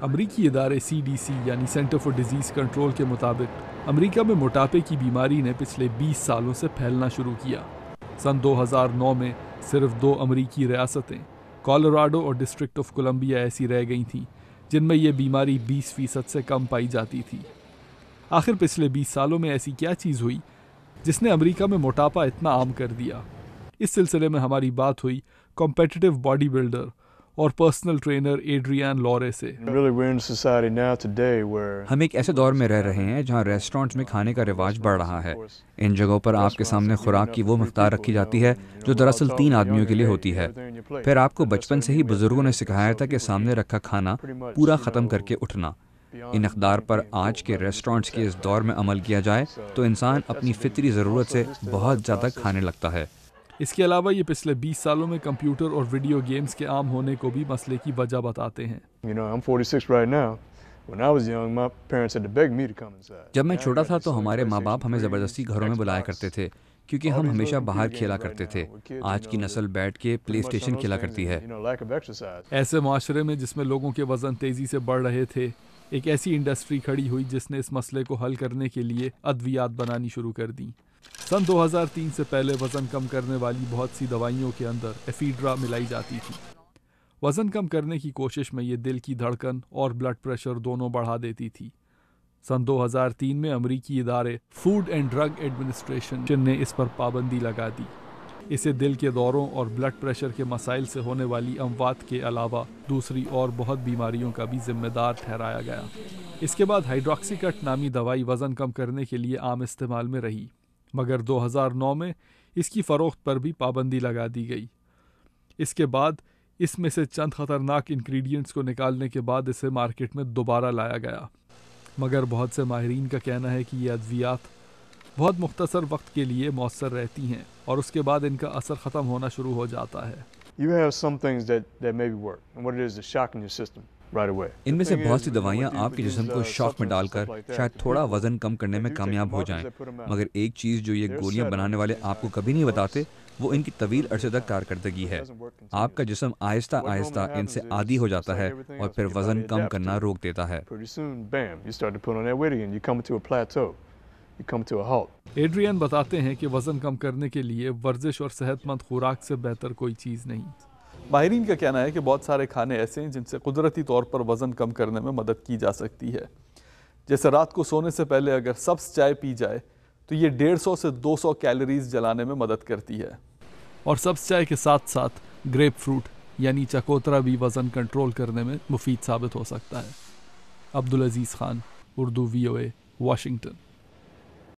امریکی ادارے CDC یعنی سینٹر فار ڈیزیز کنٹرول کے مطابق امریکہ میں موٹاپے کی بیماری نے پچھلے 20 سالوں سے پھیلنا شروع کیا۔ سن 2009 میں صرف 2 امریکی ریاستیں کولوراڈو اور ڈسٹرکٹ آف کولمبیا ایسی رہ گئی تھیں جن میں یہ بیماری 20% سے کم پائی جاتی تھی۔ آخر پچھلے 20 سالوں میں ایسی کیا چیز ہوئی جس نے امریکہ میں موٹاپا اتنا عام کر دیا؟ اس سلسلے میں ہماری بات ہوئی کمپیٹیٹو باڈی بلڈر اور پرسنل ٹرینر ایڈریان لورے سے۔ ہم ایک ایسے دور میں رہ رہے ہیں جہاں ریسٹورانٹس میں کھانے کا رواج بڑھ رہا ہے۔ ان جگہوں پر آپ کے سامنے خوراک کی وہ مقدار رکھی جاتی ہے جو دراصل 3 آدمیوں کے لیے ہوتی ہے۔ پھر آپ کو بچپن سے ہی بزرگوں نے سکھایا تھا کہ سامنے رکھا کھانا پورا ختم کر کے اٹھنا۔ ان اقدار پر آج کے ریسٹورانٹس کے اس دور میں عمل کیا جائے تو انسان اپنی فطری ضرورت سے بہت زیادہ کھانے لگتا ہے۔ اس کے علاوہ یہ پچھلے 20 سالوں میں کمپیوٹر اور ویڈیو گیمز کے عام ہونے کو بھی مسئلے کی وجہ بتاتے ہیں۔ جب میں چھوٹا تھا تو ہمارے ماں باپ ہمیں زبردستی گھروں میں بلایا کرتے تھے کیونکہ ہم ہمیشہ باہر کھیلا کرتے تھے۔ آج کی نسل بیٹھ کے پلے اسٹیشن کھیلا کرتی ہے۔ ایسے معاشرے میں جس میں لوگوں کے وزن تیزی سے بڑھ رہے تھے، ایک ایسی انڈسٹری کھڑی ہوئی جس نے اس مسئلے کو حل کرنے کے لیے ادویات بنانی شروع کر دیں۔ سن 2003 سے پہلے وزن کم کرنے والی بہت سی دوائیوں کے اندر ایفیڈرا ملائی جاتی تھی۔ وزن کم کرنے کی کوشش میں یہ دل کی دھڑکن اور بلڈ پریشر دونوں بڑھا دیتی تھی۔ سن 2003 میں امریکی ادارے فوڈ اینڈ ڈرگ ایڈمنسٹریشن نے اس پر پابندی لگا دی۔ اسے دل کے دوروں اور بلڈ پریشر کے مسائل سے ہونے والی اموات کے علاوہ دوسری اور بہت بیماریوں کا بھی ذمہ دار ٹھہرایا گیا۔ اس کے بعد ہائیڈروکسی کٹ نامی دوائی وزن کم کرنے کے لیے عام استعمال میں رہی، مگر 2009 میں اس کی فروخت پر بھی پابندی لگا دی گئی۔ اس کے بعد اس میں سے چند خطرناک انگریڈینٹس کو نکالنے کے بعد اسے مارکیٹ میں دوبارہ لایا گیا، مگر بہت سے ماہرین کا کہنا ہے کہ یہ ادویات بہت مختصر وقت کے لیے مؤثر رہتی ہیں اور اس کے بعد ان کا اثر ختم ہونا شروع ہو جاتا ہے۔ ان میں سے بہت سی دوائیاں آپ کے جسم کو شاک میں ڈال کر شاید تھوڑا وزن کم کرنے میں کامیاب ہو جائیں، مگر ایک چیز جو یہ گولیاں بنانے والے آپ کو کبھی نہیں بتاتے وہ ان کی طویل عرصے تک کارکردگی ہے۔ آپ کا جسم آہستہ آہستہ ان سے عادی ہو جاتا ہے اور پھر وزن کم کرنا روک دیتا ہے۔ ایڈریان بتاتے ہیں کہ وزن کم کرنے کے لیے ورزش اور صحت مند خوراک سے بہتر کوئی چیز نہیں۔ ماہرین کا کہنا ہے کہ بہت سارے کھانے ایسے ہیں جن سے قدرتی طور پر وزن کم کرنے میں مدد کی جا سکتی ہے۔ جیسے رات کو سونے سے پہلے اگر سبز چائے پی جائے تو یہ 150 سے 200 کیلوریز جلانے میں مدد کرتی ہے، اور سبز چائے کے ساتھ ساتھ گریپ فروٹ یعنی چکوترا بھی وزن کنٹرول کرنے میں مفید ثابت ہو سکتا ہے۔ Abdulaziz Khan, Urdu VOA، Washington.